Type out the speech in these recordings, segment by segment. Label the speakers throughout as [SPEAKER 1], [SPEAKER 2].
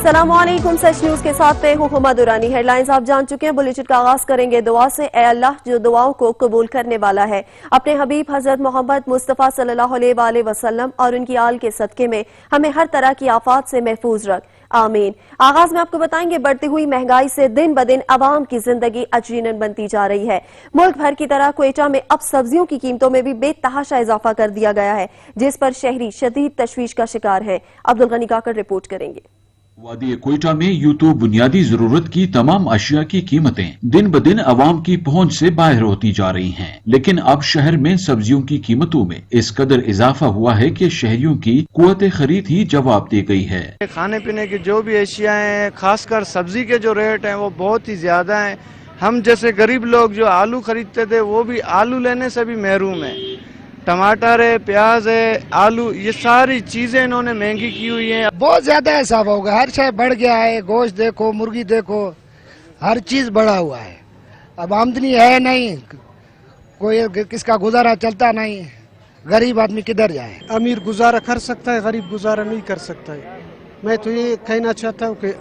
[SPEAKER 1] अस्सलाम वालेकुम। सच न्यूज के साथ मैं हूं हुमा दुरानी। हेडलाइंस आप जान चुके हैं। बुलेटिन का आगाज करेंगे दुआ से। ए अल्लाह जो दुआओं को कबूल करने वाला है, अपने हबीब हजरत मोहम्मद मुस्तफ़ा सल्लल्लाहु अलैहि वसल्लम और उनकी आल के सदके में हमें हर तरह की आफात से महफूज रख, आमीन। आगाज में आपको बताएंगे, बढ़ती हुई महंगाई से दिन ब दिन आवाम की जिंदगी अजीनन बनती जा रही है। मुल्क भर की तरह क्वेटा में अब सब्जियों की कीमतों में भी बेतहाशा इजाफा कर दिया गया है, जिस पर शहरी शदीद तशवीश का शिकार है। अब्दुल गनी काकड़ रिपोर्ट करेंगे।
[SPEAKER 2] वादी क्वेटा में यूं तो बुनियादी जरूरत की तमाम अशिया की कीमतें दिन ब दिन आवाम की पहुंच से बाहर होती जा रही हैं, लेकिन अब शहर में सब्जियों की कीमतों में इस कदर इजाफा हुआ है कि शहरियों की कुव्वत खरीद ही जवाब दे गई है।
[SPEAKER 3] खाने पीने की जो भी अशिया हैं, खासकर सब्जी के जो रेट हैं वो बहुत ही ज्यादा हैं। हम जैसे गरीब लोग जो आलू खरीदते थे वो भी आलू लेने से भी महरूम है। टमाटर है, प्याज है, आलू, ये सारी चीजें इन्होंने महंगी की हुई हैं।
[SPEAKER 4] बहुत ज्यादा हिसाब होगा, हर शय बढ़ गया है। गोश्त देखो, मुर्गी देखो, हर चीज बढ़ा हुआ है। अब आमदनी है नहीं, कोई किसका गुजारा चलता नहीं, गरीब आदमी किधर जाए।
[SPEAKER 5] अमीर गुजारा कर सकता है, गरीब गुजारा नहीं कर सकता है। मैं तो ये कहना चाहता हूँ कि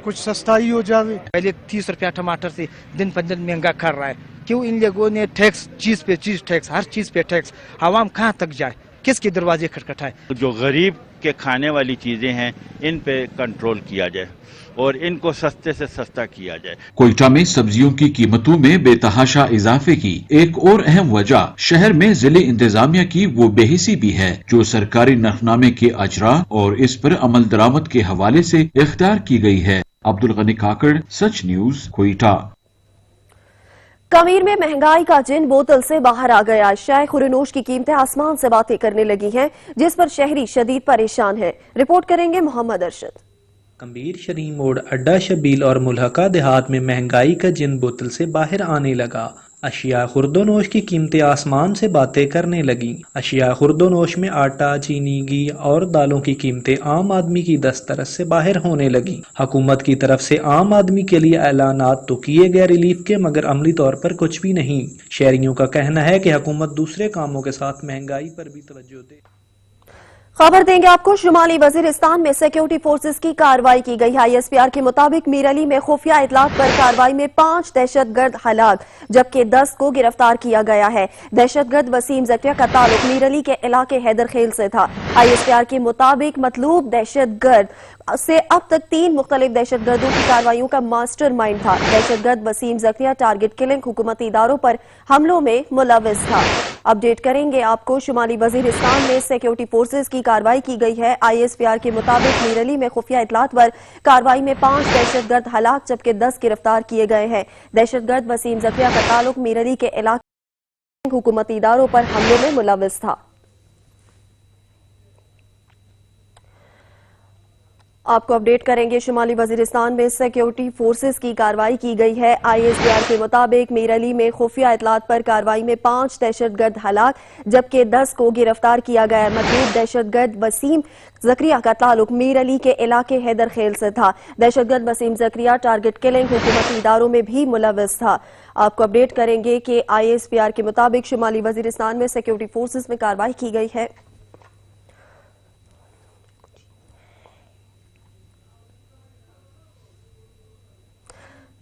[SPEAKER 5] कुछ सस्ताई हो जावे।
[SPEAKER 6] पहले 30 रुपया टमाटर से दिन पर दिन महंगा कर रहा है। क्यों इन लोगों ने टैक्स, चीज पे चीज टैक्स, हर चीज पे टैक्स, आवाम कहाँ तक जाए, किसके दरवाजे खटखटाए।
[SPEAKER 7] जो गरीब के खाने वाली चीजें हैं इन पे कंट्रोल किया जाए और इनको सस्ते से सस्ता किया जाए।
[SPEAKER 2] क्वेटा में सब्जियों की कीमतों में बेतहाशा इजाफे की एक और अहम वजह शहर में जिले इंतजामिया की वो बेहिसी भी है, जो सरकारी नरखनामे के अजरा और इस पर अमल दरामद के हवाले से इख्तियार की गई है। अब्दुल गनी काकड़, सच न्यूज, क्वेटा।
[SPEAKER 1] कमीर में महंगाई का जिन बोतल से बाहर आ गया। शाय खुरनोश की कीमतें आसमान से बातें करने लगी हैं, जिस पर शहरी शदीद परेशान है। रिपोर्ट करेंगे मोहम्मद अरशद।
[SPEAKER 8] कमीर, शरीम मोड़, अड्डा शबील और मुल्हका देहात में महंगाई का जिन बोतल से बाहर आने लगा। अशिया खुर्दोनोश की कीमतें आसमान से बातें करने लगी। अशिया खुर्दोनोश में आटा, चीनी, घी और दालों की कीमतें आम आदमी की दस्तरस से बाहर होने लगी। हुकूमत की तरफ से आम आदमी के लिए ऐलानात तो किए गए रिलीफ के, मगर अमली तौर पर कुछ भी नहीं। शहरियों का कहना है कि हुकूमत दूसरे कामों के साथ महंगाई पर भी तवज्जो दे।
[SPEAKER 1] खबर देंगे आपको, शुमाली वजीरिस्तान में सिक्योरिटी फोर्सेस की कार्रवाई की गई। ISPR के मुताबिक मीर अली में खुफिया इतलात पर कार्रवाई में 5 दहशतगर्द हलाक, जबकि 10 को गिरफ्तार किया गया है। दहशतगर्द वसीम जक्रिया का ताल्लुक मीर अली के इलाके हैदर खेल से था। ISPR के मुताबिक मतलूब दहशतगर्द से अब तक 3 मुख्तलिफ दहशतगर्दों की कार्रवाइयों का मास्टर माइंड था। दहशतगर्द वसीम जक्रिया टारगेट किलिंग हुकूमती इदारों पर हमलों में मुलविस था। अपडेट करेंगे आपको, शुमाली वजीरिस्तान में सिक्योरिटी फोर्सेस की कार्रवाई की गई है। ISPR के मुताबिक मीर अली में खुफिया इतलात पर कार्रवाई में 5 दहशतगर्द हलाक, जबकि 10 गिरफ्तार किए गए हैं। दहशतगर्द वसीम जक्रिया का ताल्लुक मीर अली के इलाके हुकूमती इदारों पर हमलों में मुलविस था। आपको अपडेट करेंगे, शुमाली वजीरिस्तान में सिक्योरिटी फोर्सेस की कार्रवाई की गई है। ISPR के मुताबिक मीर अली में खुफिया इतलात पर कार्रवाई में 5 दहशतगर्द हलाक, जबकि 10 को गिरफ्तार किया गया। मतलूब दहशतगर्द वसीम जक्रिया का ताल्लुक मीर अली के इलाके हैदर खेल से था। दहशतगर्द वसीम जक्रिया टारगेट किलिंग हुकूमती इदारों में भी मुलविस था। आपको अपडेट करेंगे कि ISPR के मुताबिक शुमाली वजीरिस्तान में सिक्योरिटी फोर्सेस में कार्रवाई की गई है।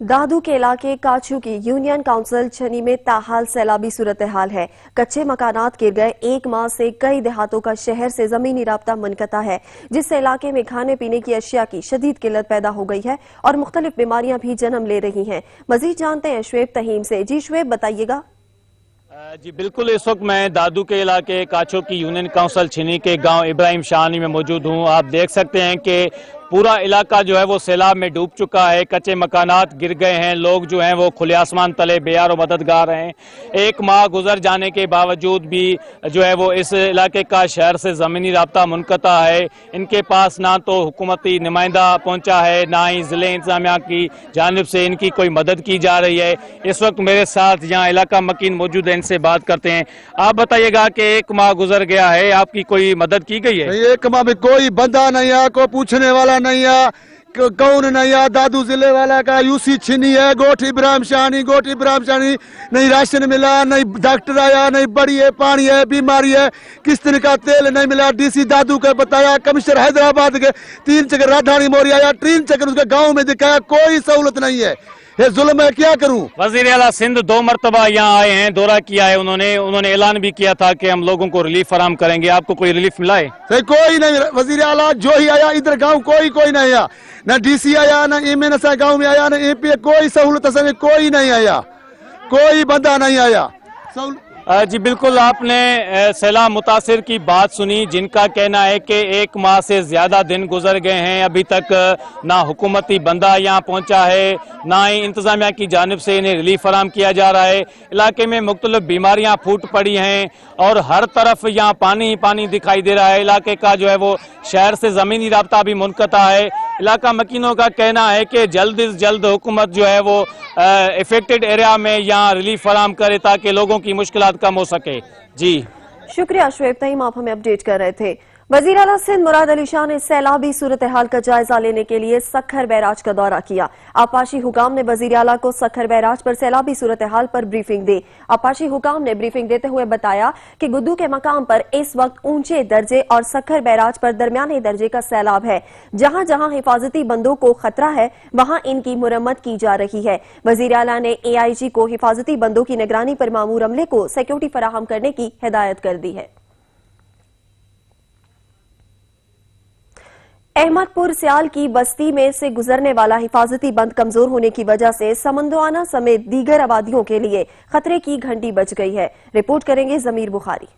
[SPEAKER 1] दादू के इलाके काचू की यूनियन काउंसिल छनी में ताहाल सैलाबी सूरत हाल है। कच्चे मकानात गिर गए। 1 माह से कई देहातों का शहर से जमीनी राब्ता मुनक़ता है, जिससे इलाके में खाने पीने की अशिया की शदीद किल्लत पैदा हो गई है और मुख्तलिफ बीमारियां भी जन्म ले रही हैं। मजीद जानते हैं शुएब तहीम से। जी शुएब, बताइएगा।
[SPEAKER 9] जी बिल्कुल, इस वक्त मैं दादू के इलाके काचो की यूनियन काउंसिल छिनी के गांव इब्राहिम शाहनी में मौजूद हूं। आप देख सकते हैं कि पूरा इलाका जो है वो सैलाब में डूब चुका है। कच्चे मकानात गिर गए हैं। लोग जो हैं वो खुले आसमान तले बेयार और मददगार हैं। 1 माह गुजर जाने के बावजूद भी जो है वो इस इलाके का शहर से ज़मीनी राब्ता मुनक़ता है। इनके पास ना तो हुकूमती नुमाइंदा पहुंचा है, ना ही ज़िले इंतज़ामिया की जानिब से इनकी कोई मदद की जा रही है। इस वक्त मेरे साथ यहाँ इलाका मकीन मौजूद है, इनसे बात करते हैं। आप बताइएगा कि 1 माह गुजर गया है, आपकी कोई मदद की गई है?
[SPEAKER 10] 1 माह में कोई बंदा नहीं है, कोई पूछने वाला नहीं है। कौन नहीं आया, दादू जिले वाला का यूसी छिनी है, गोठ इब्राहिम शानी नहीं राशन मिला, नहीं डॉक्टर आया, नहीं बड़ी है, पानी है, बीमारी है, किस्त का तेल नहीं मिला, डीसी दादू का बताया, कमिश्नर हैदराबाद के 3 चक्कर राजधानी मोरी आया, 3 चक्कर उसके गांव में दिखाया, कोई सहूलत नहीं है। ये जुल्म है, क्या करूं।
[SPEAKER 9] वजीर आला सिंध 2 मरतबा यहाँ आए हैं, दौरा किया है उन्होंने ऐलान भी किया था कि हम लोगों को रिलीफ फराम करेंगे। आपको कोई रिलीफ मिला है?
[SPEAKER 10] कोई नहीं। वजीर आला जो ही आया इधर गांव कोई नहीं आया, न डीसी आया, न एमएनएस गांव में आया, न एपी, कोई सहूलत में कोई नहीं आया, कोई बंदा नहीं आया।
[SPEAKER 9] जी बिल्कुल, आपने सैलाब मुतासिर की बात सुनी, जिनका कहना है कि 1 माह से ज्यादा दिन गुजर गए हैं, अभी तक ना हुकूमती बंदा यहाँ पहुंचा है, ना ही इंतजामिया की जानिब से इन्हें रिलीफ फराम किया जा रहा है। इलाके में मुख्तलिफ बीमारियां फूट पड़ी हैं और हर तरफ यहाँ पानी ही पानी दिखाई दे रहा है। इलाके का जो है वो शहर से ज़मीनी राब्ता भी मुनक़ता है। इलाका मकीनों का कहना है कि जल्द से जल्द हुकूमत जो है वो इफेक्टेड एरिया में यहाँ रिलीफ फराम करे ताकि लोगों की मुश्किलात कम हो सके। जी
[SPEAKER 1] शुक्रिया शुएब तईम, आप हमें अपडेट कर रहे थे। वजीर आला सिंध मुराद अली शाह ने सैलाबी सूरत हाल का जायजा लेने के लिए सखर बैराज का दौरा किया। आपाशी हुकाम ने वजीर आला को सखर बैराज पर सैलाबी सूरत हाल पर ब्रीफिंग दी। आपाशी हुकाम ने ब्रीफिंग देते हुए बताया कि गुद्दू के मकाम पर इस वक्त ऊंचे दर्जे और सखर बैराज पर दरमियाने दर्जे का सैलाब है। जहां जहां हिफाजती बंदों को खतरा है वहां इनकी मुरम्मत की जा रही है। वजीर आला ने AIG को हिफाजती बंदों की निगरानी पर मामूर अमले को सिक्योरिटी फराहम करने की हिदायत कर दी है। अहमदपुर सियाल की बस्ती में से गुजरने वाला हिफाजती बंद कमजोर होने की वजह से समंदवाना समेत दीगर आबादियों के लिए खतरे की घंटी बज गई है। रिपोर्ट करेंगे जमीर बुखारी।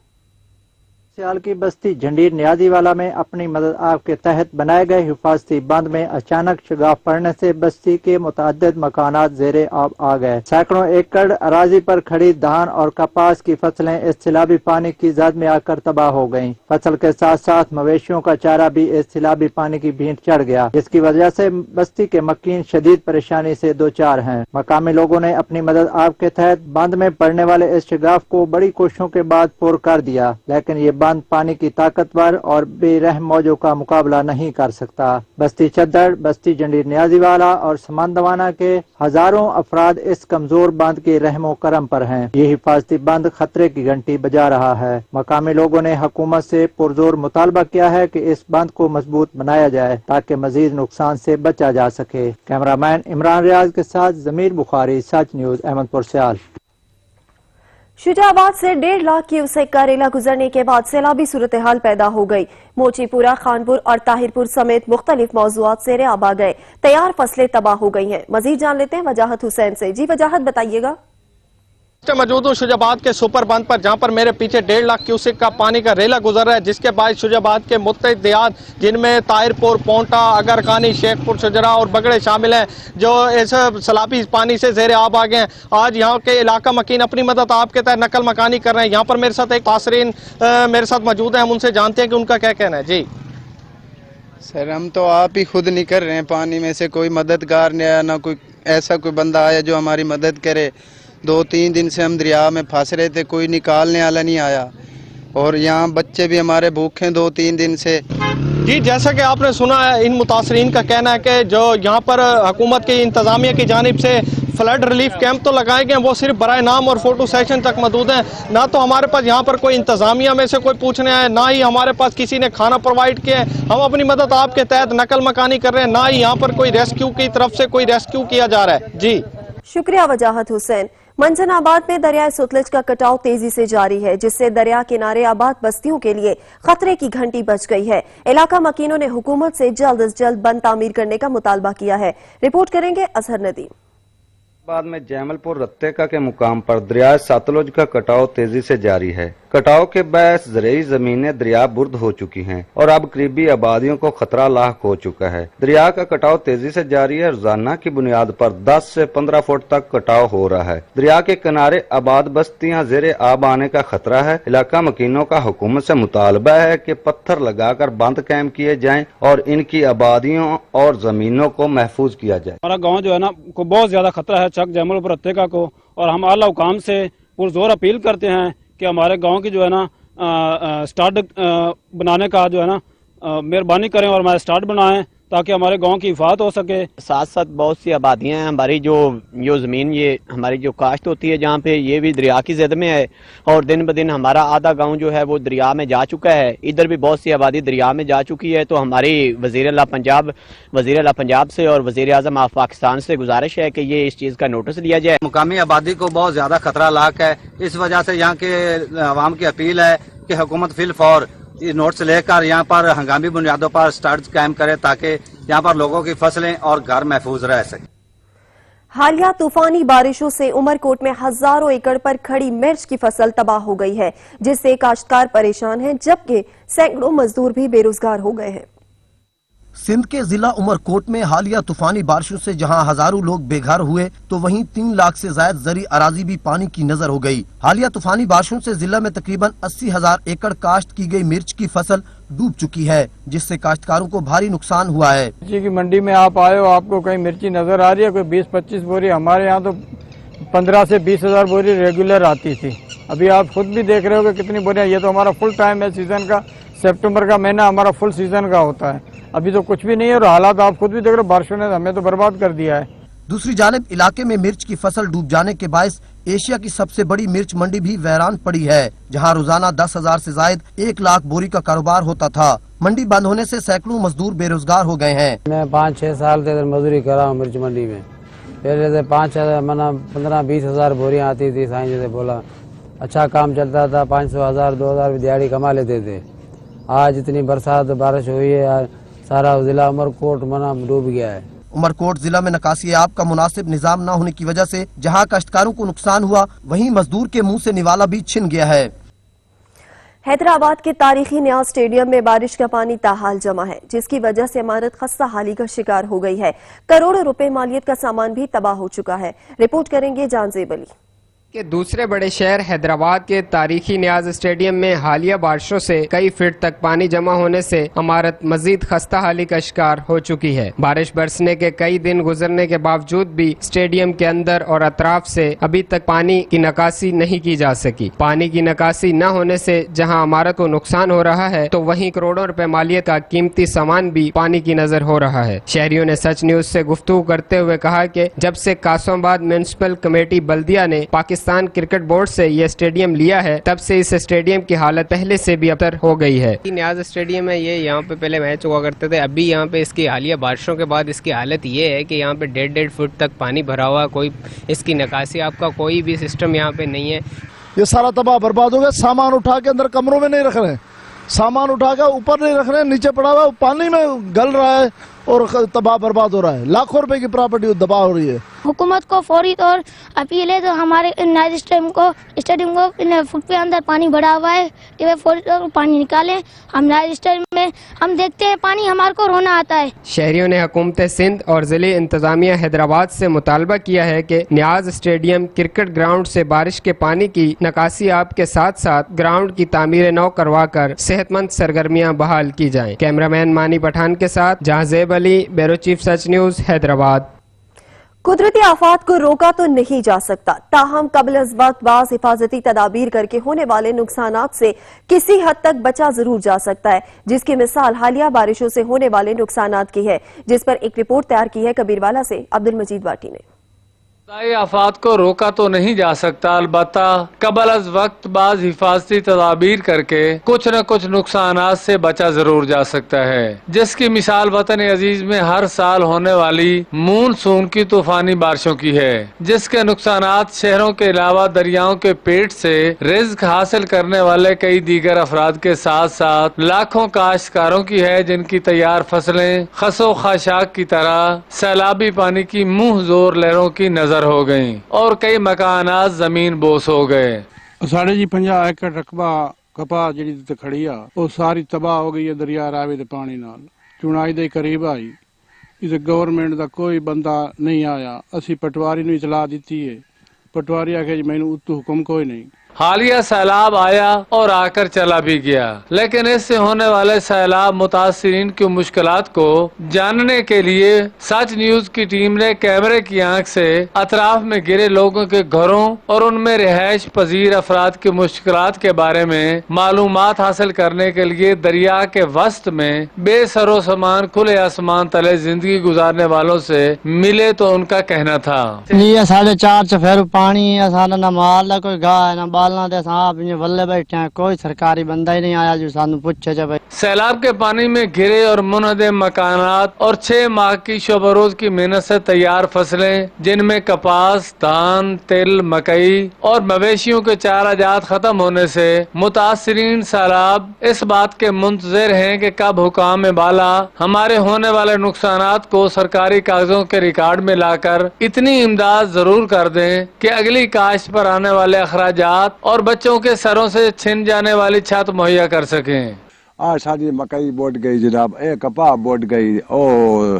[SPEAKER 11] सियाल की बस्ती झंडीर नियाजी वाला में अपनी मदद आप के तहत बनाए गए हिफाजती बंद में अचानक शगाफ पड़ने से बस्ती के मुतअद्दिद मकानात ज़ेरे आब आ गए। सैकड़ों एकड़ अराजी पर खड़ी धान और कपास की फसलें इस सैलाबी पानी की जद में आकर तबाह हो गयीं। फसल के साथ साथ मवेशियों का चारा भी इस सैलाबी पानी की भींट चढ़ गया, जिसकी वजह से बस्ती के मकीन शदीद परेशानी से दो चार हैं। मकामी लोगों ने अपनी मदद आप के तहत बंद में पड़ने वाले इस शगाफ को बड़ी कोशिशों के बाद पुर कर दिया, लेकिन ये बंद पानी की ताकतवर और बेरहम मौजों का मुकाबला नहीं कर सकता। बस्ती चद्दड़, बस्ती जंडीर नियाजी वाला और समंदवाना के हजारों अफराद इस कमजोर बंद के रहमो करम पर हैं। ये हिफाजती बंद खतरे की घंटी बजा रहा है। मकामी लोगों ने हुकूमत से पुरजोर मुतालबा किया है कि इस बंद को मजबूत बनाया जाए ताकि मजीद नुकसान से बचा जा सके। कैमरामैन इमरान रियाज के साथ जमीर बुखारी, सच न्यूज, अहमदपुर सियाल।
[SPEAKER 1] शुजाबाद से 1.5 लाख क्यूसेक का रेला गुजरने के बाद सैलाबी सूरत हाल पैदा हो गई। मोचीपुरा, खानपुर और ताहिरपुर समेत मुख्तलिफ मौजूआत से आ आ गए। तैयार फसलें तबाह हो गई हैं। मजीद जान लेते हैं वजाहत हुसैन से। जी वजाहत बताइएगा।
[SPEAKER 12] मौजूद हूँ शुजाबाद के सुपर बंद पर, जहाँ पर मेरे पीछे 1.5 लाख क्यूसेक का पानी का रेला गुजर रहा है, जिसके बाद शुजाबाद के मुख्तलिफ देहात जिनमें ताहिरपुर, पोंटा, अगरखानी, शेखपुर, शुजरा और बगड़े शामिल हैं, जो इस सैलाबी पानी से ज़ेरे आब आ गए हैं। आज यहाँ के इलाका मकीन अपनी मदद आपके तहत नकल मकानी कर रहे हैं। यहाँ पर मेरे साथ एक तासरीन मेरे साथ मौजूद है, हम उनसे जानते हैं कि उनका क्या कहना है। जी
[SPEAKER 13] सर, हम तो आप ही खुद नहीं कर रहे हैं, पानी में से कोई मददगार नहीं आया, ना कोई ऐसा कोई बंदा आया जो हमारी मदद करे। 2-3 दिन से हम दरिया में फंस रहे थे, कोई निकालने वाला नहीं आया और यहाँ बच्चे भी हमारे भूखे 2-3 दिन से।
[SPEAKER 12] जी, जैसा कि आपने सुना है, इन मुतासरीन का कहना है कि जो यहाँ पर हुकूमत की इंतजामिया की जानिब से फ्लड रिलीफ कैंप तो लगाए गए हैं, वो सिर्फ बराए नाम और फोटो सेशन तक मौजूद हैं। ना तो हमारे पास यहाँ पर कोई इंतजामिया में से कोई पूछने आए, ना ही हमारे पास किसी ने खाना प्रोवाइड किया है। हम अपनी मदद आपके तहत नकल मकानी कर रहे हैं, ना ही यहाँ पर कोई रेस्क्यू की तरफ से कोई रेस्क्यू किया जा रहा है। जी
[SPEAKER 1] शुक्रिया वजाहत हुसैन। मंजनाबाद में दरियाए सतलज का कटाव तेजी से जारी है, जिससे दरिया किनारे आबाद बस्तियों के लिए खतरे की घंटी बज गई है। इलाका मकीनों ने हुकूमत से जल्द से जल्द बंद तामीर करने का मुतालबा किया है। रिपोर्ट करेंगे अजहर नदीम।
[SPEAKER 14] बाद में जैमलपुर रत्तेका के मुकाम पर दरिया सतलुज का कटाव तेजी से जारी है। कटाव के बायस ज़रई जमीनें दरिया बुर्द हो चुकी हैं और अब करीबी आबादियों को खतरा लाक हो चुका है। दरिया का कटाव तेजी से जारी है। रोजाना की बुनियाद पर 10 से 15 फुट तक कटाव हो रहा है। दरिया के किनारे आबाद बस्तियां ज़ेरे आब आने का खतरा है। इलाका मकीनों का हुकूमत से मुतालबा है कि पत्थर लगाकर बंद कायम किए जाएं और इनकी आबादियों और जमीनों को महफूज किया जाए।
[SPEAKER 15] हमारा गाँव जो है ना को बहुत ज्यादा खतरा है चक जैमलपुर रत्तेका को, और हम आला हुकाम से पुरजोर अपील करते हैं कि हमारे गांव की जो है ना स्टार्ट बनाने का जो है ना मेहरबानी करें और हमारे स्टार्ट बनाएं ताकि हमारे गांव की हिफाजत हो सके।
[SPEAKER 16] साथ साथ बहुत सी आबादियां हैं, हमारी जो ज़मीन ये हमारी जो काश्त होती है जहाँ पे ये भी दरिया की ज़द में है और दिन ब दिन हमारा आधा गांव जो है वो दरिया में जा चुका है। इधर भी बहुत सी आबादी दरिया में जा चुकी है। तो हमारी वज़ीर आला पंजाब से और वज़ीर आज़म ऑफ पाकिस्तान से गुजारिश है कि ये इस चीज़ का नोटिस लिया जाए।
[SPEAKER 14] मुकामी आबादी को बहुत ज्यादा खतरा लाक है, इस वजह से यहाँ के आवाम की अपील है कि हुकूमत फिल फौर नोट्स लेकर यहाँ पर हंगामी बुनियादों पर स्टड्स कायम करे ताकि यहाँ पर लोगों की फसलें और घर महफूज रह सके।
[SPEAKER 1] हालिया तूफानी बारिशों से उमरकोट में हजारों एकड़ पर खड़ी मिर्च की फसल तबाह हो गई है, जिससे काश्तकार परेशान हैं, जबकि सैकड़ों मजदूर भी बेरोजगार हो गए हैं।
[SPEAKER 17] सिंध के जिला उमरकोट में हालिया तूफानी बारिशों से जहां हजारों लोग बेघर हुए तो वहीं 3 लाख से ज्यादा जरी अराजी भी पानी की नजर हो गई। हालिया तूफानी बारिशों से जिला में तकरीबन 80,000 एकड़ काश्त की गई मिर्च की फसल डूब चुकी है, जिससे काश्तकारों को भारी नुकसान हुआ है।
[SPEAKER 18] मिर्ची की मंडी में आप आए हो, आपको कहीं मिर्ची नजर आ रही है? कोई 20-25 बोरी, हमारे यहाँ तो 15 से 20,000 बोरी रेगुलर आती थी। अभी आप खुद भी देख रहे हो कि कितनी बोरियां। ये तो हमारा फुल टाइम है सीजन का, सितंबर का महीना हमारा फुल सीजन का होता है। अभी तो कुछ भी नहीं है और हालात आप खुद भी देख रहे हो, बारिशों ने हमें तो बर्बाद कर दिया है।
[SPEAKER 17] दूसरी जानिब इलाके में मिर्च की फसल डूब जाने के बायस एशिया की सबसे बड़ी मिर्च मंडी भी वीरान पड़ी है, जहां रोजाना 10,000 से जायद 1 लाख बोरी का कारोबार होता था। मंडी बंद होने से सैकड़ों मजदूर बेरोजगार हो गए हैं।
[SPEAKER 19] मैं 5-6 साल से मजदूरी कर रहा हूँ मिर्च मंडी में। पहले से 15-20 हजार बोरियां आती थी, साईं जैसे बोला अच्छा काम चलता था, 500-1000-2000 भी दिहाड़ी कमा लेते थे। आज इतनी बरसात बारिश हुई है, सारा जिला उमरकोट डूब गया है।
[SPEAKER 17] उमरकोट जिला में निकासी आब का मुनासिब निजाम न होने की वजह से जहां काश्तकारों को नुकसान हुआ, वहीं मजदूर के मुंह से निवाला भी छिन गया है।
[SPEAKER 1] हैदराबाद के तारीखी न्याज स्टेडियम में बारिश का पानी ताहाल जमा है, जिसकी वजह से इमारत खस्ता हाली का शिकार हो गई है। करोड़ों रुपए मालियत का सामान भी तबाह हो चुका है। रिपोर्ट करेंगे जानजेब अली।
[SPEAKER 20] के दूसरे बड़े शहर हैदराबाद के तारीखी न्याज स्टेडियम में हालिया बारिशों से कई फीट तक पानी जमा होने से इमारत मजीद खस्ता हाली का शिकार हो चुकी है। बारिश बरसने के कई दिन गुजरने के बावजूद भी स्टेडियम के अंदर और अतराफ से अभी तक पानी की निकासी नहीं की जा सकी। पानी की निकासी न होने से जहां इमारत को नुकसान हो रहा है, तो वहीं करोड़ों रुपए मालियत का कीमती सामान भी पानी की नजर हो रहा है। शहरियों ने सच न्यूज से गुफ्तगू करते हुए कहा कि जब से कासमाबाद म्युनिसिपल कमेटी बल्दिया ने पाकिस्तान क्रिकेट बोर्ड से यह स्टेडियम लिया है, तब से इस स्टेडियम की हालत पहले से भी अबतर हो गई है।
[SPEAKER 21] न्याज स्टेडियम है, ये यहाँ पे पहले मैच हुआ करते थे। अभी यहाँ पे इसकी हालिया बारिशों के बाद इसकी हालत ये है कि यहाँ पे 1.5 फुट तक पानी भरा हुआ, कोई इसकी निकासी आपका कोई भी सिस्टम यहाँ पे नहीं है।
[SPEAKER 10] ये सारा तबाह बर्बाद हो गया। सामान उठा के अंदर कमरों में नहीं रख रहे, सामान उठा के ऊपर नहीं रख रहे, नीचे पड़ा हुआ पानी में गल रहा है और तबाह बर्बाद हो रहा है। लाखों रुपए की प्रॉपर्टी तबाह हो रही है।
[SPEAKER 22] हुकूमत को फौरी तौर अपील है, तो हमारे न्याज स्टेडियम को फुट पे अंदर पानी भरा हुआ है, ये फौरी तौर पानी निकालें। हम न्याज स्टेडियम में हम देखते हैं पानी, हमारे को रोना आता है।
[SPEAKER 20] शहरियों ने हुकूमत सिंध और जिले इंतजामिया हैदराबाद से मुतालबा किया है कि न्याज स्टेडियम क्रिकेट ग्राउंड से बारिश के पानी की निकासी आप के साथ साथ ग्राउंड की तामीर नौ करवा कर सेहतमंद सरगर्मियाँ बहाल की जाएं। कैमरामैन मानी पठान के साथ Jahanzeb Ali, bureau chief Sach news Hyderabad.
[SPEAKER 1] कुदरती आफात को रोका तो नहीं जा सकता, ताहम कबल अज वक्त बाज हिफाजती तदाबीर करके होने वाले नुकसानात से किसी हद तक बचा जरूर जा सकता है, जिसकी मिसाल हालिया बारिशों से होने वाले नुकसानात की है, जिस पर एक रिपोर्ट तैयार की है कबीरवाला से अब्दुल मजीद वाटी ने।
[SPEAKER 23] आफात को रोका तो नहीं जा सकता, अलबत्ता कबल अज वक्त बाज हिफाजती तदाबीर करके कुछ न कुछ नुकसानात से बचा जरूर जा सकता है, जिसकी मिसाल वतन अजीज में हर साल होने वाली मानसून की तूफानी बारिशों की है, जिसके नुकसानात शहरों के अलावा दरियाओं के पेट से रिज्क हासिल करने वाले कई दीगर अफराद के साथ साथ लाखों काश्तकारों की है, जिनकी तैयार फसलें खसो खाशाक की तरह सैलाबी पानी की मुंह जोर लहरों की नजर हो गई और कई मकानात जमीन बोस हो गए।
[SPEAKER 5] साढ़े जी 50 एकड़ रकबा कपास जी खड़ी आ, वो सारी तबाह हो गई है दरिया रावे दे पानी नाल। चुनाई दे करीब आई, इस गवर्नमेंट का कोई बंदा नहीं आया। असी पटवारी नूं इतला दी है, पटवारी आखे जी मैनू उत्तू हुक्म कोई नहीं।
[SPEAKER 23] हालिया सैलाब आया और आकर चला भी गया, लेकिन इससे होने वाले सैलाब मुतासिरीन की मुश्किलात को जानने के लिए सच न्यूज की टीम ने कैमरे की आंख से अतराफ में गिरे लोगों के घरों और उनमें रिहाइश पजीर अफराद की मुश्किलात के बारे में मालूमात हासिल करने के लिए दरिया के वस्त में बेसरो सामान खुले आसमान तले जिंदगी गुजारने वालों से मिले तो उनका कहना था,
[SPEAKER 3] ये 4.5 चफेर पानी है, साला ना माल ना कोई गाय ना बालना दे, सांप ये वल्ले बैठे हैं, कोई सरकारी बंदा ही नहीं आया जो सानू पूछे जब।
[SPEAKER 23] सैलाब के पानी में घिरे और मुनहदम मकानात और 6 माह की शब-ओ-रोज की मेहनत से तैयार फसलें जिनमें कपास, धान, तिल, मकई और मवेशियों के चारा जात खत्म होने से मुतासिरीन सैलाब इस बात के मुंतजिर हैं कि कब हुकाम बाला हमारे होने वाले नुकसानात को सरकारी कागजों के रिकॉर्ड में लाकर इतनी इमदाद जरूर कर दें कि अगली काश्त पर आने वाले अखराजात और बच्चों के सरों से छिन जाने वाली छत मुहैया कर सकें।
[SPEAKER 4] आज सारी मकई बोट गई जनाब, कपा बोट गई, ओ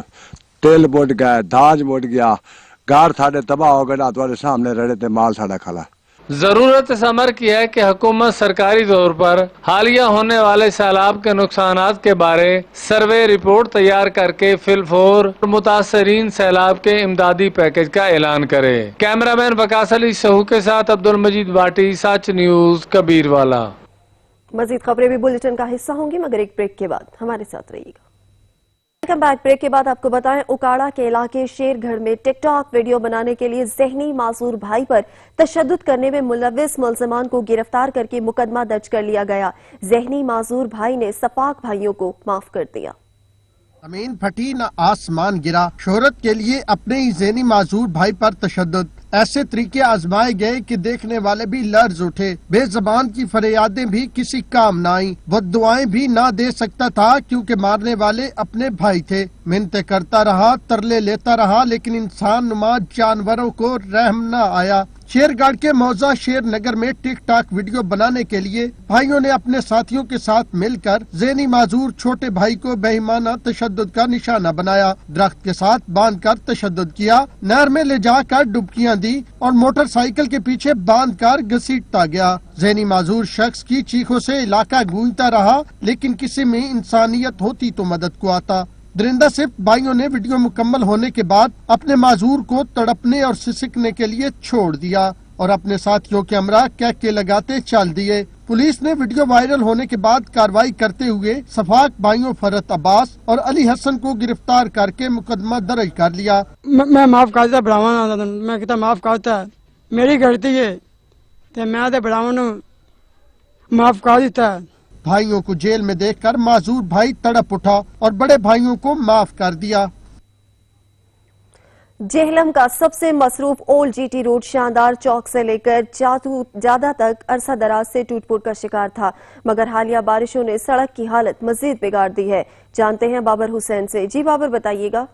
[SPEAKER 4] तेल बोट गया, धाज बोट गया, गार साढ़े तबाह हो गया, तुम्हारे सामने रहे थे माल साढ़ा खला।
[SPEAKER 23] जरूरत इस अमर की है कि हुकूमत सरकारी तौर पर हालिया होने वाले सैलाब के नुकसानात के बारे सर्वे रिपोर्ट तैयार करके फिलफोर मुतासरीन सैलाब के इमदादी पैकेज का ऐलान करे। कैमरामैन वकास अली सहू के साथ अब्दुल मजीद बाटी, सच न्यूज, कबीरवाला।
[SPEAKER 1] मजीद खबरें भी बुलेटिन का हिस्सा होंगी, मगर एक ब्रेक के बाद हमारे साथ रहिएगा। Welcome back. ब्रेक के बाद आपको बताएं, उकाड़ा के इलाके शेरगढ़ में टिकटॉक वीडियो बनाने के लिए ज़हनी मासूर भाई पर तशद्दुद करने में मुलव्विस मुल्ज़मान को गिरफ्तार करके मुकदमा दर्ज कर लिया गया। ज़हनी मासूर भाई ने सपाक भाइयों को माफ कर दिया।
[SPEAKER 6] जमीन फटी न आसमान गिरा, शोहरत के लिए अपने ही ज़हनी मासूर भाई पर तशद्दुद। ऐसे तरीके आजमाए गए कि देखने वाले भी लर्ज उठे। बेज़बान की फरियादें भी किसी काम न आई, वो दुआएं भी ना दे सकता था क्योंकि मारने वाले अपने भाई थे। मिन्नतें करता रहा, तरले लेता रहा, लेकिन इंसान नुमा जानवरों को रहम न आया। शेरगढ़ के मौजा शेर नगर में टिकटॉक वीडियो बनाने के लिए भाइयों ने अपने साथियों के साथ मिलकर ज़हनी माजूर छोटे भाई को बेईमाना तशद्दुद का निशाना बनाया, दरख्त के साथ बांधकर तशद्दुद किया, नहर में ले जाकर डुबकियां दी और मोटरसाइकिल के पीछे बांधकर घसीटता गया। ज़हनी माजूर शख्स की चीखों से इलाका गूंजता रहा, लेकिन किसी में इंसानियत होती तो मदद को आता। दरिंदा सिर्फ भाइयों ने वीडियो मुकम्मल होने के बाद अपने माजूर को तड़पने और सिसकने के लिए छोड़ दिया और अपने साथियों के हमरा कैके लगाते चल दिए। पुलिस ने वीडियो वायरल होने के बाद कार्रवाई करते हुए सफाक भाइयों फरत अब्बास और अली हसन को गिरफ्तार करके मुकदमा दर्ज कर लिया।
[SPEAKER 18] मैं माफ करता बढ़ावा, मैं कहता माफ करता, मेरी गलती है तो मैं तो बढ़ावा माफ कर देता।
[SPEAKER 6] भाइयों को जेल में देखकर माजूर भाई तड़प उठा और बड़े भाइयों को माफ कर दिया।
[SPEAKER 1] जेहलम का सबसे मसरूफ ओल्ड जीटी रोड शानदार चौक से लेकर जादा तक अरसा दराज से टूट फूट का शिकार था, मगर हालिया बारिशों ने सड़क की हालत मजीद बिगाड़ दी है। जानते हैं बाबर हुसैन से। जी बाबर, बताइएगा।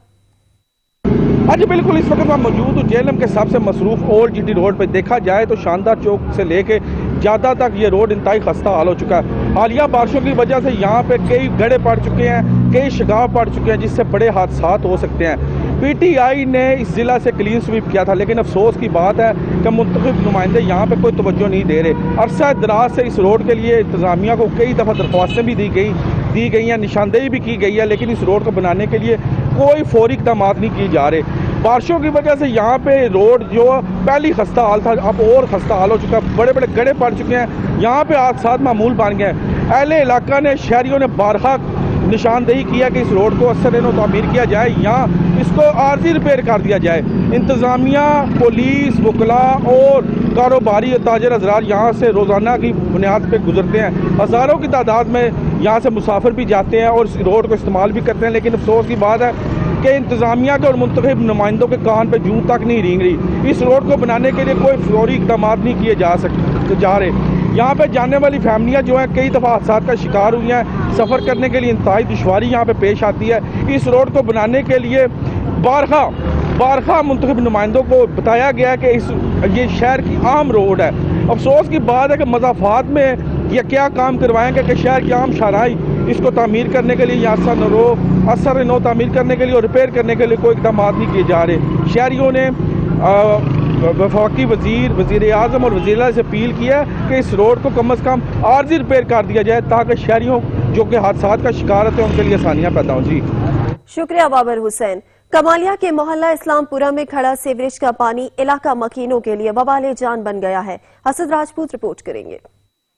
[SPEAKER 24] हाँ जी बिल्कुल, इस वक्त मैं मौजूद हूँ जेहलम के सबसे मसरूफ ओल्ड जीटी रोड पर। देखा जाए तो शानदार चौक से लेके ज़्यादा तक ये रोड इंतहाई खस्ता हाल हो चुका है। हालिया बारिशों की वजह से यहाँ पे कई गड्ढे पड़ चुके हैं, कई शिगाव पड़ चुके हैं, जिससे बड़े हादसा हो सकते हैं। PTI ने इस ज़िला से क्लीन स्वीप किया था, लेकिन अफसोस की बात है कि मुंतखब नुमाइंदे यहाँ पे कोई तवज्जो नहीं दे रहे। अरसा दराज से इस रोड के लिए इंतज़ामिया को कई दफ़ा दरख्वास्तें भी दी गई हैं, निशानदेही भी की गई है, लेकिन इस रोड को बनाने के लिए कोई फौरी इक़दाम नहीं किए जा रहे। बारिशों की वजह से यहाँ पे रोड जो पहली खस्ता हाल था अब और खस्ता हाल हो चुका है, बड़े बड़े गड्ढे पड़ चुके हैं, यहाँ पे हादसात मामूल बन गए हैं। अहले इलाका ने, शहरियों ने बारहा निशानदेही किया कि इस रोड को असर तामीर किया जाए या इसको आर्जी रिपेयर कर दिया जाए। इंतज़ामिया, पुलिस, वकला और कारोबारी ताजर हजरात यहाँ से रोज़ाना की बुनियाद पर गुजरते हैं। हज़ारों की तादाद में यहाँ से मुसाफिर भी जाते हैं और इस रोड को इस्तेमाल भी करते हैं, लेकिन अफसोस की बात है कि इंतज़ामिया के और मुंतखब नुमाइंदों के कान पर जूं तक नहीं रेंग रही। इस रोड को बनाने के लिए कोई फौरी इक़दाम नहीं किए जा रहे। यहाँ पे जाने वाली फैमिलियाँ जो हैं कई दफ़ा हादसा का शिकार हुई हैं, सफ़र करने के लिए इंतहाई दुश्वारी यहाँ पे पेश आती है। इस रोड को बनाने के लिए बारहा मुंतखब नुमाइंदों को बताया गया कि ये शहर की आम रोड है। अफसोस की बात है कि मज़ाफ़ात में ये क्या काम करवाएंगे कि शहर की आम शाहराई इसको तामीर करने के लिए या असर नो तामीर करने के लिए और रिपेयर करने के लिए कोई इक़दाम नहीं किए जा रहे। शहरियों ने वफाकी वजीर, वजीर आज़म और वज़ीर से अपील किया है कि इस रोड को कम अज़ कम आर्जी रिपेयर कर दिया जाए ताकि शहरियों जो कि हादसा का शिकार होते हैं उनके लिए आसानियाँ पैदा हों। जी
[SPEAKER 1] शुक्रिया बाबर हुसैन। कमालिया के मोहल्ला इस्लामपुरा में खड़ा सीवरेज का पानी इलाका मकीनों के लिए वबाले जान बन गया है। असद राजपूत रिपोर्ट करेंगे।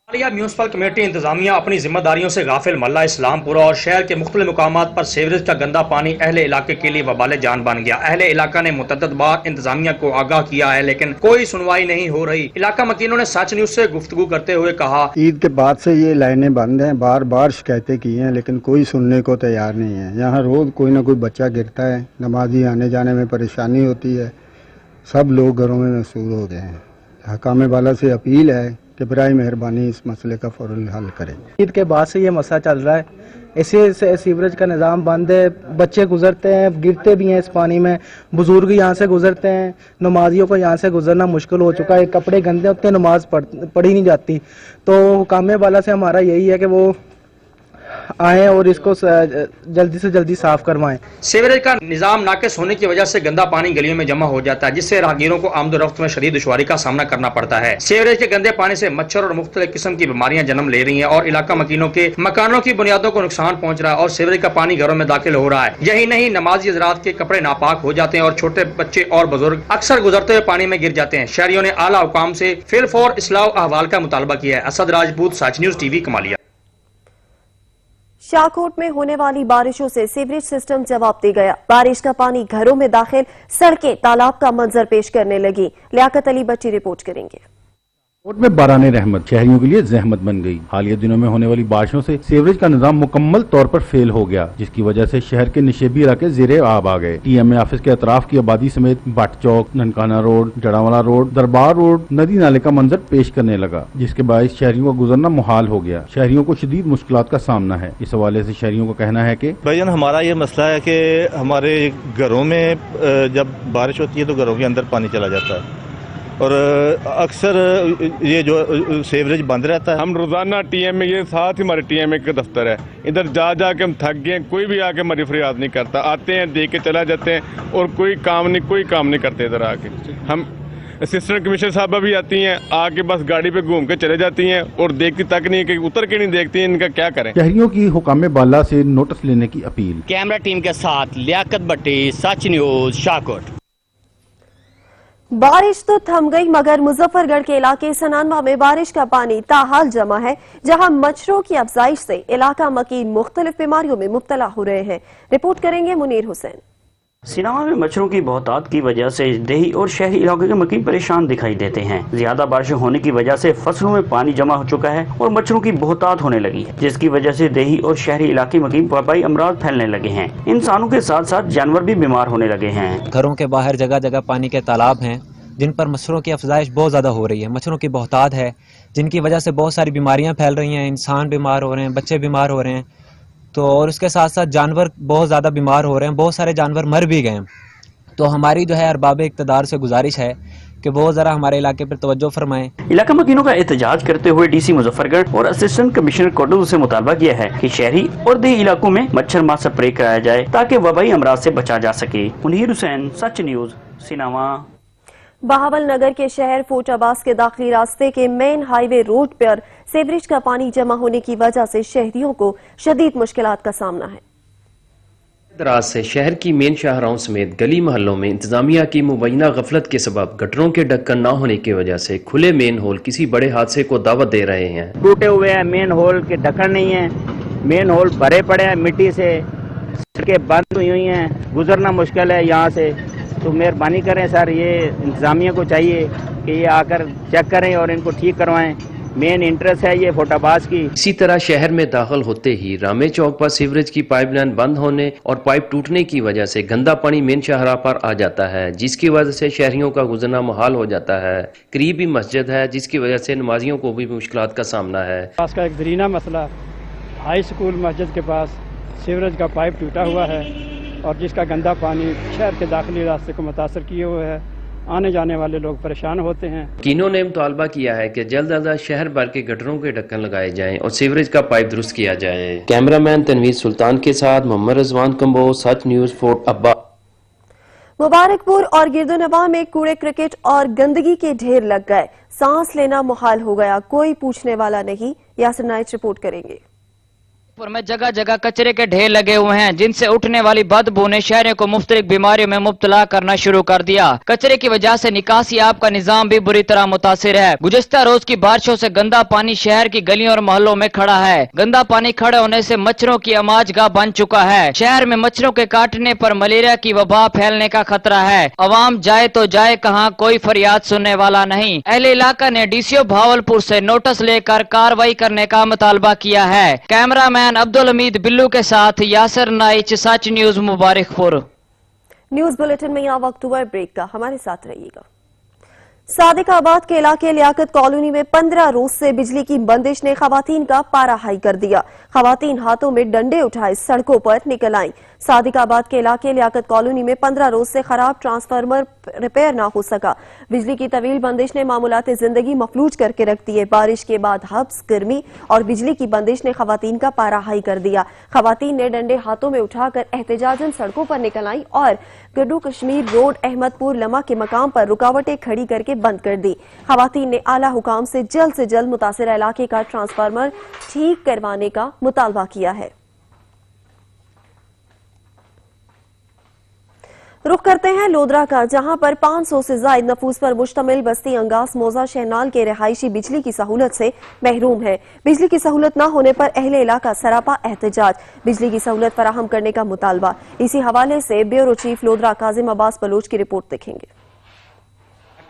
[SPEAKER 2] कमालिया म्यूनसिपल कमेटी इंतजामिया अपनी जिम्मेदारियों से गाफिल मोहल्ला इस्लामपुरा और शहर के मुख्तलिफ मुकामात पर सीवरेज का गंदा पानी अहले इलाके के लिए वबाले जान बन गया। अहले इलाका ने मुतअद्दिद बार इंतजामिया को आगाह किया है लेकिन कोई सुनवाई नहीं हो रही। इलाका मकीनों ने सच न्यूज से गुफ्तगू करते हुए कहा,
[SPEAKER 7] ईद के बाद से ये लाइनें बंद हैं, बार बार शिकायतें की हैं लेकिन कोई सुनने को तैयार नहीं है। यहाँ रोज कोई ना कोई बच्चा गिरता है, नमाजी आने जाने में परेशानी होती है, सब लोग घरों में महसूर हो गए हैं। हकाम वाला से अपील है कि बराए मेहरबानी इस मसले का फौरन हल करें।
[SPEAKER 8] ईद के बाद से ये मसला चल रहा है, इसी से सीवरेज का निज़ाम बंद है, बच्चे गुजरते हैं, गिरते भी हैं इस पानी में, बुजुर्ग यहाँ से गुजरते हैं, नमाजियों को यहाँ से गुजरना मुश्किल हो चुका है, कपड़े गंदे होते हैं, नमाज पढ़ी नहीं जाती। तो हुकामे वाला से हमारा यही है कि वो आए और इसको जल्दी से जल्दी साफ करवाएं।
[SPEAKER 2] सीवरेज का निजाम नाकिस होने की वजह से गंदा पानी गलियों में जमा हो जाता है जिससे राहगीरों को आमदोरफ्त में शदीद दुश्वारी का सामना करना पड़ता है। सीवरेज के गंदे पानी से मच्छर और मुख्तलिफ किस्म की बीमारियां जन्म ले रही हैं और इलाका मकीनों के मकानों की बुनियादों को नुकसान पहुंच रहा है और सीवरेज का पानी घरों में दाखिल हो रहा है। यही नहीं, नमाजी हज़रात के कपड़े नापाक हो जाते हैं और छोटे बच्चे और बुजुर्ग अक्सर गुजरते हुए पानी में गिर जाते हैं। शहरियों ने आला हुकाम से फिल फॉर इस्लाह अहवाल का मुतालबा किया है। असद राजपूत, सच न्यूज टीवी, कमालिया।
[SPEAKER 1] शाहकोट में होने वाली बारिशों से सीवरेज सिस्टम जवाब दे गया। बारिश का पानी घरों में दाखिल, सड़कें तालाब का मंजर पेश करने लगी। लियाकत अली बच्ची रिपोर्ट करेंगे।
[SPEAKER 9] कोट में बाराने रहमत शहरियों के लिए जहमत बन गई। हालिया दिनों में होने वाली बारिशों से सीवरेज का निजाम मुकम्मल तौर पर फेल हो गया जिसकी वजह से शहर के निशेबी इलाके ज़ेरे आब आ गए। टीएमए ऑफिस के अतराफ की आबादी समेत भट्ट चौक, ननकाना रोड, जड़ावाला रोड, दरबार रोड नदी नाले का मंजर पेश करने लगा जिसके बायस शहरियों का गुजरना मुहाल हो गया। शहरियों को शदीद मुश्किलात का सामना है। इस हवाले से शहरियों का कहना है कि
[SPEAKER 25] भाईजान हमारा ये मसला है कि हमारे घरों में जब बारिश होती है तो घरों के अंदर पानी चला जाता है और अक्सर ये जो सीवरेज बंद रहता है।
[SPEAKER 26] हम रोजाना टीएमए, ये साथ ही हमारे टीएमए का दफ्तर है, इधर जा के हम थक गए। कोई भी आके हमारी फरियाद नहीं करता, आते हैं देख के चला जाते हैं और कोई काम नहीं करते। इधर आके हम असिस्टेंट कमिश्नर साहबा भी आती हैं, आके बस गाड़ी पे घूम के चले जाती हैं और देखती तक नहीं कि उतर के नहीं देखती हैं, इनका क्या करें।
[SPEAKER 9] शहरियों की हुकामे बाला से नोटिस लेने की अपील।
[SPEAKER 16] कैमरा टीम के साथ लियाकत भट्टी, सच न्यूज, शाहकोट।
[SPEAKER 1] बारिश तो थम गई मगर मुजफ्फरगढ़ के इलाके सनानवा में बारिश का पानी ताहाल जमा है जहां मच्छरों की अफजाइश से इलाका मकीन मुख्तलिफ बीमारियों में मुब्तला हो रहे हैं। रिपोर्ट करेंगे मुनीर हुसैन।
[SPEAKER 27] सिनावा में मच्छरों की बहुतात की वजह से देही और शहरी इलाके के मकीन परेशान दिखाई देते हैं। ज्यादा बारिश होने की वजह से फसलों में पानी जमा हो चुका है और मच्छरों की बहुतात होने लगी है जिसकी वजह से देही और शहरी इलाके मकीन वबाई अमराज फैलने लगे हैं। इंसानों के साथ साथ जानवर भी बीमार होने लगे हैं।
[SPEAKER 28] घरों के बाहर जगह जगह पानी के तालाब हैं जिन पर मच्छरों की अफजाइश बहुत ज़्यादा हो रही है। मच्छरों की बहुतात है जिनकी वजह से बहुत सारी बीमारियाँ फैल रही हैं, इंसान बीमार हो रहे हैं, बच्चे बीमार हो रहे हैं। तो और उसके साथ साथ जानवर बहुत ज़्यादा बीमार हो रहे हैं, बहुत सारे जानवर मर भी गए। तो हमारी जो है अरबाब इक़्तिदार से गुजारिश है कि वो जरा हमारे इलाके पर तवज्जो फरमाएं।
[SPEAKER 27] इलाका मकीनों का एहतजाज करते हुए डीसी मुजफ्फरगढ़ और असिस्टेंट कमिश्नर कोटू से मुतालबा किया है कि शहरी और देही इलाकों में मच्छर मार स्प्रे कराया जाए ताकि वबाई अमराज से बचा जा सके। मुनीर हुसैन, सच न्यूज, सिनावा।
[SPEAKER 1] बहावल नगर के शहर फोर्टाबास के दाखिली रास्ते के मेन हाईवे रोड पर सीवरेज का पानी जमा होने की वजह से शहरियों को शदीद मुश्किलात का सामना है।
[SPEAKER 29] दराज से शहर की मेन शाहराओं समेत गली मोहल्लों में इंतजामिया की मुबैना गफलत के सबब गटरों के ढक्कन न होने की वजह से खुले मेन होल किसी बड़े हादसे को दावत दे रहे हैं।
[SPEAKER 30] टूटे हुए हैं, मेन होल के ढक्कन नहीं है, मेन होल भरे पड़े हैं मिट्टी से, सड़कें बंद हुई हैं, गुजरना मुश्किल है यहाँ से। तो मेहरबानी करें सर, ये इंतजामिया को चाहिए कि ये आकर चेक करें और इनको ठीक करवाएं। मेन इंटरेस्ट है ये फोटाबास की।
[SPEAKER 29] इसी तरह शहर में दाखिल होते ही रामे चौक पर सीवरेज की पाइपलाइन बंद होने और पाइप टूटने की वजह से गंदा पानी मेन शाहरा पर आ जाता है जिसकी वजह से शहरियों का गुजरना मुहाल हो जाता है। करीबी मस्जिद है जिसकी वजह से नमाजियों को भी मुश्किलात का सामना है।
[SPEAKER 18] पास का एक दरीना मसला, हाई स्कूल मस्जिद के पास सीवरेज का पाइप टूटा हुआ है और जिसका गंदा पानी शहर के दाखिली रास्ते को मुतासर किए हुए है। आने जाने वाले लोग परेशान होते हैं।
[SPEAKER 29] कीनों ने मुतालबा किया है कि जल्द अज जल्द शहर भर के गटरों के ढक्कन लगाए जाएं और सीवरेज का पाइप दुरुस्त किया जाए। कैमरामैन तनवीर सुल्तान के साथ मोहम्मद रजवान कंबो, सच न्यूज, फोर्ट अब्बा।
[SPEAKER 1] मुबारकपुर और गिरदोनवा में कूड़े क्रिकेट और गंदगी के ढेर लग गए, सांस लेना मुहाल हो गया, कोई पूछने वाला नहीं। यासिर नाइट रिपोर्ट करेंगे।
[SPEAKER 10] में जगह जगह कचरे के ढेर लगे हुए हैं, जिनसे उठने वाली बदबू ने शहरियों को मुख्तलिफ बीमारियों में मुब्तला करना शुरू कर दिया। कचरे की वजह से निकासी आब का निजाम भी बुरी तरह मुतासिर है। गुज़िश्ता रोज की बारिशों से गंदा पानी शहर की गलियों और मोहल्लों में खड़ा है। गंदा पानी खड़े होने से मच्छरों की अमाजगाह बन चुका है। शहर में मच्छरों के काटने पर मलेरिया की वबा फैलने का खतरा है। अवाम जाए तो जाए कहाँ, कोई फरियाद सुनने वाला नहीं। अहले इलाका ने डीसीओ भावलपुर से नोटिस लेकर कार्रवाई करने का मुतालबा किया है। कैमरामैन अब्दुल हमीद बिल्लू के साथ यासिर नाइच, सच न्यूज, मुबारकपुर।
[SPEAKER 1] न्यूज बुलेटिन में यहाँ वक्त हुआ ब्रेक का, हमारे साथ रहिएगा। सादिकाबाद के इलाके लियाकत कॉलोनी में 15 रोज से बिजली की बंदिश ने खवातीन का पारा हाई कर दिया। खवातीन हाथों में डंडे उठाए सड़कों पर निकल आईं। सादिकाबाद के इलाके लियाकत कॉलोनी में 15 रोज से खराब ट्रांसफार्मर रिपेयर ना हो सका। बिजली की तवील बंदिश ने मामूलाते जिंदगी मफलूज करके रख दिए। बारिश के बाद हब्स, गर्मी और बिजली की बंदिश ने खवातीन का पारा हाई कर दिया। खवातीन ने डंडे हाथों में उठाकर एहतजाजन सड़कों पर निकल आई और गड्डू कश्मीर रोड अहमदपुर लमा के मकाम पर रुकावटें खड़ी करके बंद कर दी। खवातीन ने आला हुकाम से जल्द मुतासिर इलाके का ट्रांसफार्मर ठीक करवाने का मुतालबा किया है। रुख करते हैं लोधरा का, जहां पर 500 से ज्यादा नफूस पर मुश्तमिल बस्ती अंगास मौजा शहनाल के रहायशी बिजली की सहूलत से महरूम है। बिजली की सहूलत न होने पर अहले इलाका सरापा एहतजाज, बिजली की सहूलत फराहम करने का मुतालबा। इसी हवाले से ब्यूरो चीफ लोधरा काजिम अब्बास बलोच की रिपोर्ट देखेंगे।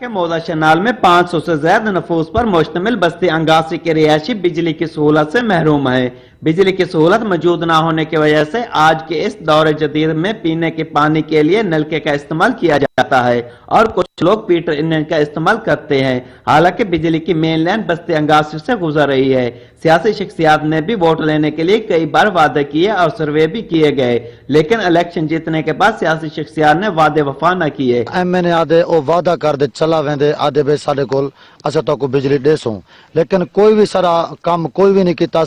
[SPEAKER 11] मौजा शहनाल में 500 से ज्यादा नफूस पर मुश्तमिल बस्ती अंगासी के रिहायशी बिजली की सहूलत से महरूम है। बिजली की सहूलत मौजूद न होने की वजह से आज के इस दौर जदीद में पीने के पानी के लिए नलके का इस्तेमाल किया जाता है और कुछ लोग पीटर इंजन का इस्तेमाल करते हैं। हालांकि बिजली की मेन लाइन बस्ती अंगासी से गुजर रही है। सियासी शख्सियात ने भी वोट लेने के लिए कई बार वादे किए और सर्वे भी किए गए, लेकिन इलेक्शन जीतने के बाद सियासी शख्सियात ने वादे वफा न किए।
[SPEAKER 12] एमएनए आदे ओ वादा कर दे चला वेंदे आदे बे साडे कोल असा तो को बिजली देसो, लेकिन कोई भी सारा काम कोई भी नहीं किया।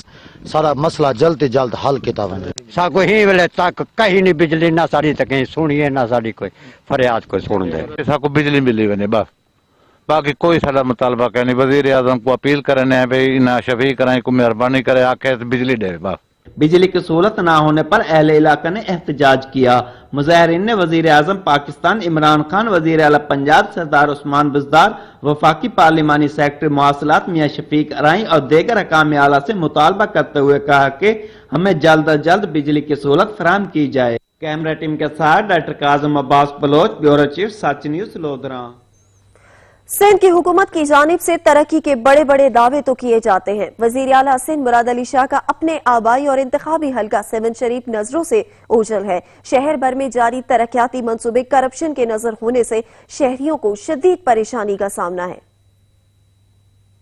[SPEAKER 12] सारा मसला जल्द से जल्द हल किया वेंदे।
[SPEAKER 13] साको ही वेले तक कहीं नहीं बिजली ना साड़ी तक कहीं सुनिए ना साड़ी कोई फरियाद कोई सुन दे।
[SPEAKER 14] साको बिजली मिली वने बस, बाकी कोई सारा मुतालबा कहनी। वजीर आजम को अपील करने है भाई ना शफी कराएं को मेहरबानी करे आके बिजली दे बस।
[SPEAKER 11] बिजली की सहूलत न होने पर अहले इलाका ने एहतजाज किया। मुजाहिरीन ने वजीर आजम पाकिस्तान इमरान खान, वजीर आला पंजाब सरदार उस्मान बुज़दार, वफाकी पार्लिमानी सेक्रेटरी मवासलात मियां शफीक अराई और दीगर हकाम आला से मुतालबा करते हुए कहा कि हमें जल्द अज जल्द बिजली की सहूलत फराहम की जाए। कैमरा टीम के साथ doctor Kazim Abbas Baloch, bureau chief, Sach news, Lodhran.
[SPEAKER 1] Sindh की हुकूमत की जानिब से तरक्की के बड़े बड़े दावे तो किए जाते हैं। वजीर आला सिंध मुराद अली शाह का अपने आबाई और इंतखाबी हल्का सेवन शरीफ नजरों से ओझल है। शहर भर में जारी तरक्याती मंसूबे करप्शन के नजर होने से शहरियों को शदीद परेशानी का सामना है।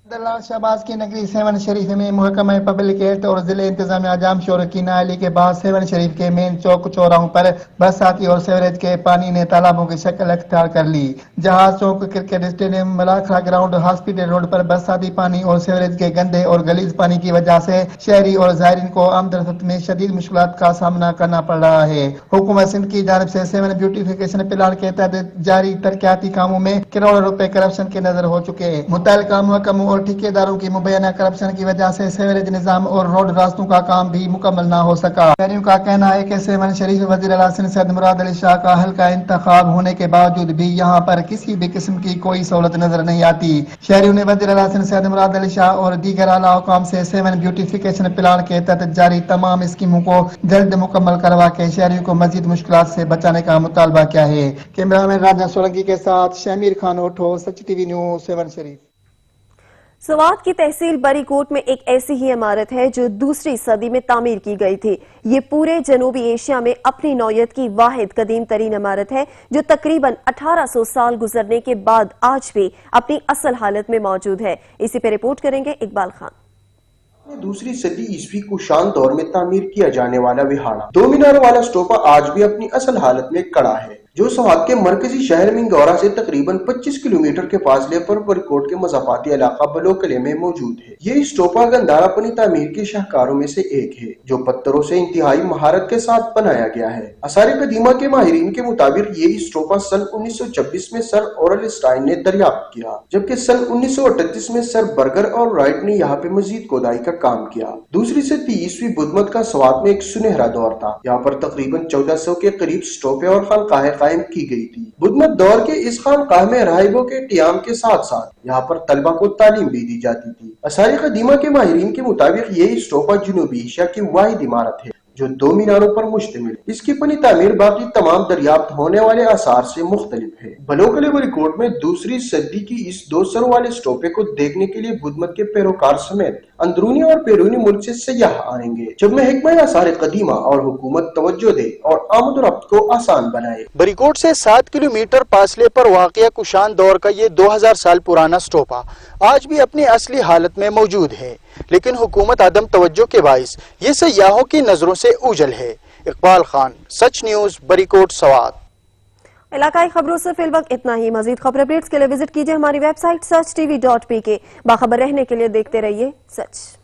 [SPEAKER 15] दलाल शहबाज की नगरी सेवन शरीफ में महकमा पब्लिक हेल्थ और जिले इंतजामिया जाम शोर की नाली के बाद सेवन शरीफ के मेन चौक चौराहों पर बरसाती और सीवरेज के पानी ने तालाबों की शक्ल अख्तियार कर ली। Jahaz Chowk, cricket stadium, Malakhara ground, hospital road पर बरसाती पानी और सीवरेज के गंदे और गलीज पानी की वजह से शहरी और ज़ायरीन को आमदरफत में शदीद मुश्किलात का सामना करना पड़ रहा है। हुकूमत सिंध की जानिब से सेवन ब्यूटिफिकेशन प्लान के तहत जारी तरक्याती कामों में करोड़ों रुपए करप्शन के नजर हो चुके हैं। मुतल्लिका महकमों ठेकेदारों की मुबैना करप्शन की वजह से सीवरेज निजाम और रोड रास्तों का काम भी मुकम्मल न हो सका। शहरियों का कहना है कि सेवन शरीफ वजीर आला सिंध सैयद मुराद अली शाह का हल्का इंतखाब होने के बावजूद भी यहाँ पर किसी भी किस्म की कोई सहूलत नजर नहीं आती। शहरियों ने वजीर आला सिंध सैयद मुराद अली शाह और दीगर आला हुकाम से सेवन ब्यूटिफिकेशन प्लान के तहत जारी तमाम स्कीमों को जल्द मुकम्मल करवा के शहरियों को मजीद मुश्किलात से बचाने का मुतालबा किया है। कैमरामैन राजा सोलंकी के साथ शमीर खान ओठो, सच टीवी न्यूज, सेवन शरीफ।
[SPEAKER 1] सवात की तहसील बरीकोट में एक ऐसी ही इमारत है जो दूसरी सदी में तामीर की गई थी। ये पूरे जनूबी एशिया में अपनी नौयत की वाहिद कदीम तरीन इमारत है जो तकरीबन 1800 साल गुजरने के बाद आज भी अपनी असल हालत में मौजूद है। इसी पे रिपोर्ट करेंगे इकबाल खान।
[SPEAKER 17] दूसरी सदी ईस्वी कुशान दौर में तामीर किया जाने वाला विहाड़ा 2 मीनारों वाला स्टोपा आज भी अपनी असल हालत में खड़ा है। जो सवात के मरकजी शहर मिंगौरा से तकरीबन 25 किलोमीटर के फासले पर बरीकोट के मज़ाफ़ाती इलाका बलोकले में मौजूद है। ये स्टोपा गंदारा अपनी तामीर के शाहकारों में से एक है, जो पत्थरों से इंतहाई महारत के साथ बनाया गया है। आसार कदीमा के माहिरीन के मुताबिक ये स्टोपा सन 1926 में सर ओरल स्टाइन ने दरियाफ्त किया, जबकि सन 1938 में सर बर्गर और राइट ने यहाँ पे मजीद खोदाई का काम किया। दूसरी सदी ईस्वी बुद्ध मत का सवात में एक सुनहरा दौर था। यहाँ पर तकरीबन 1400 के करीब स्टोपे और खानकाहें कायम की गई थी। बुद्ध मत दौर के इस खानकाह में राहिबों के क़ियाम के साथ साथ यहाँ पर तलबा को तालीम भी दी जाती थी। आसार कदीमा के माहिरीन के मुताबिक ये स्टोपा जुनूबी एशिया की वाहिद इमारत है जो 2 मीनारों पर मुश्तमिल है। इसकी बनी तामीर बाकी तमाम दरियाफ्त होने वाले आसार से मुख्तलिफ है। बलोकले बरीकोट में दूसरी सदी की इस 2 सरों वाले स्टोपे को देखने के लिए बुद्ध मत के पैरोकार समेत अंदरूनी और बैरूनी मुल्क से सयाह आएंगे, जब में हिकमत आसार कदीमा और हुकूमत तवज्जो दे और आमद रफ्त को आसान बनाए। बरीकोट से 7 किलोमीटर फासले पर वाक़िया कुशान दौर का ये 2000 साल पुराना स्टोपा आज भी अपनी असली हालत में मौजूद है, लेकिन हुकूमत आदम तवज्जो के बाइस ये सयाहों की नजरों से ओझल है। इकबाल खान, सच न्यूज, बरीकोट, सवात।
[SPEAKER 1] इलाकाई खबरों से फिल वक्त इतना ही। मजीद खबर अपडेट्स के लिए विजिट कीजिए हमारी वेबसाइट searchtv.pk। बाखबर रहने के लिए देखते रहिए सच।